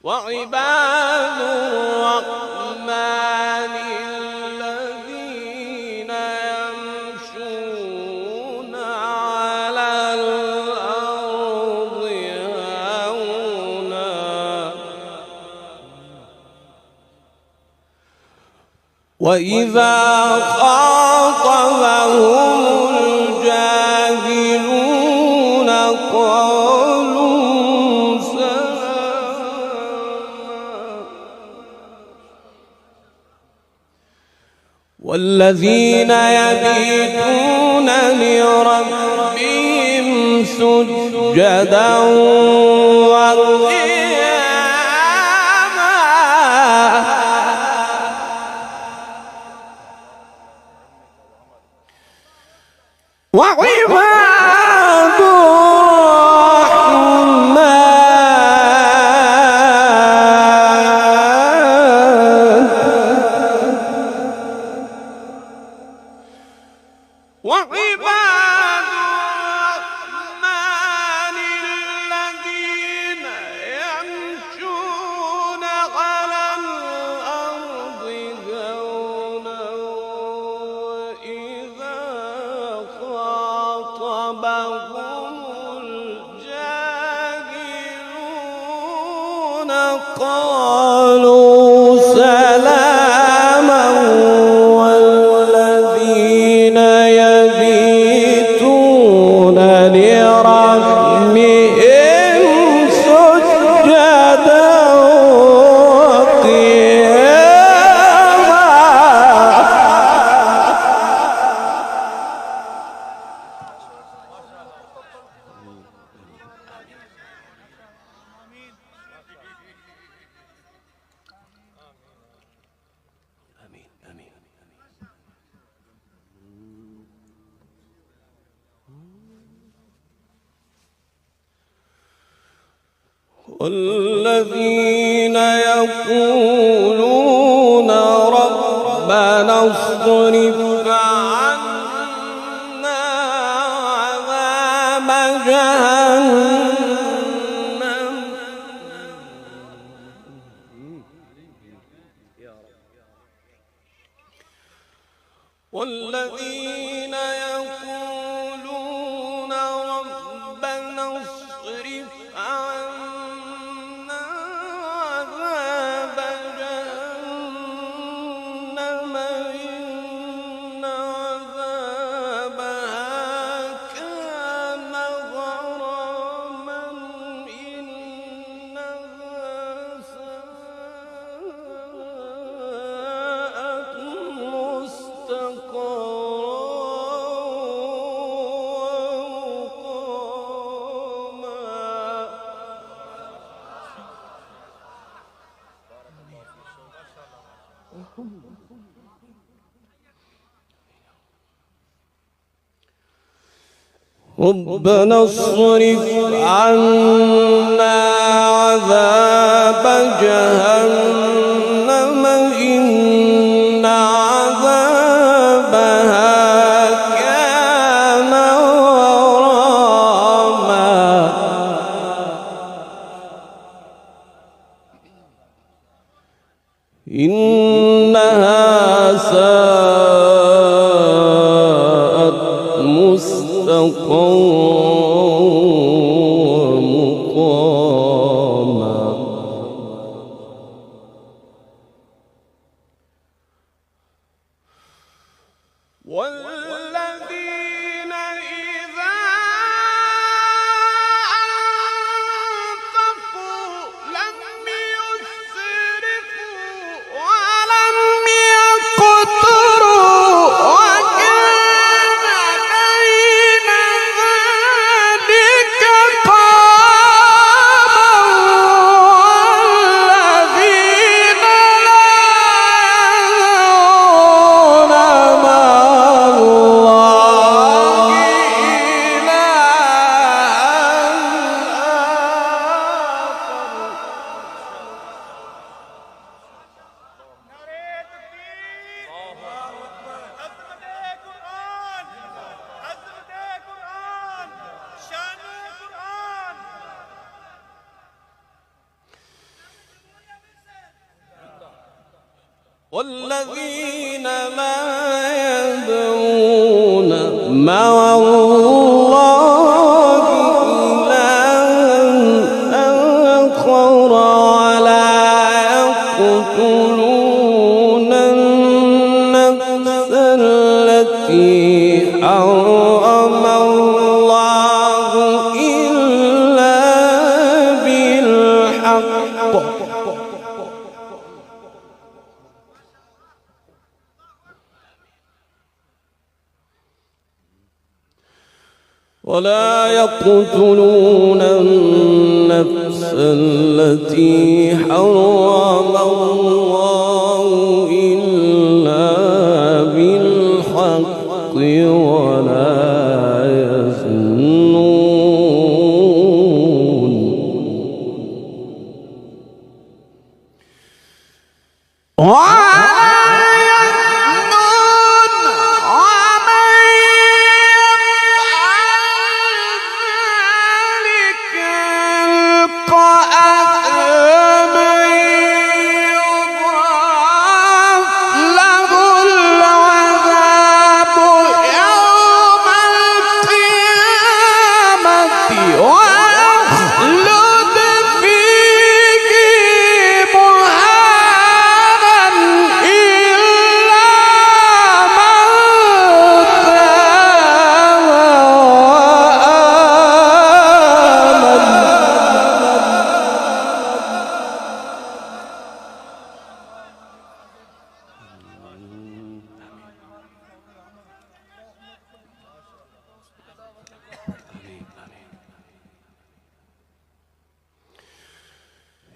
وعباد الرحمن الذين يمشون على الأرض هونا وإذا خاطبهم الجاهلون قالوا سلاما والذين يبيتون لربهم سجدا وقياما وعباد الرحمن الذين يمشون على الأرض هونا وإذا خاطبهم الجاهلون قالوا سلاما والذين يبيتون لربهم سجدا والذين يقولون ربنا اصرف عنا عذاب جهنم والذين يقولون ربنا اصرف عنا عذاب جهنم إن عذابها كان غراما إنها ساءت مستقرا ربنا اصرف عنا عذاب جهنم إن عذابها كان غراما إنها ساءت مستقرا ومقاما والذين إذا أنفقوا لم يسرفوا ولم والذين لا يدعون مع الله إلها آخر ولا يقتلون النفس التي حرم الله إلا بالحق ولا يقتلون النفس التي حرم الله إلا بالحق ولا يزنون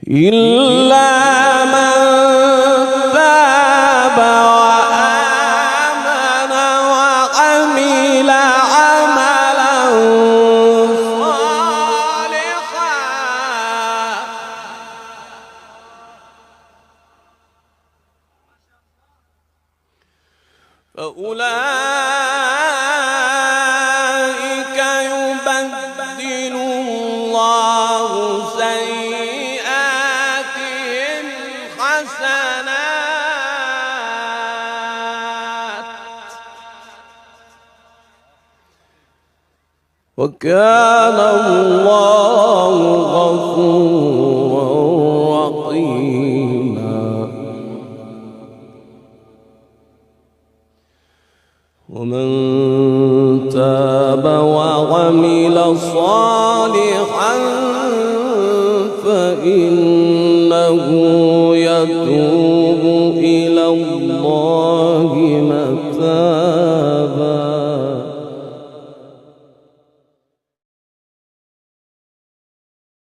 إلا من تاب وآمن وعمل عملا صالحا فأولئك يبدل الله سيئاتهم حسنات وكان الله غفورا رحيما ومن تاب وعمل صالحا فإنه يتوب إلى الله متابا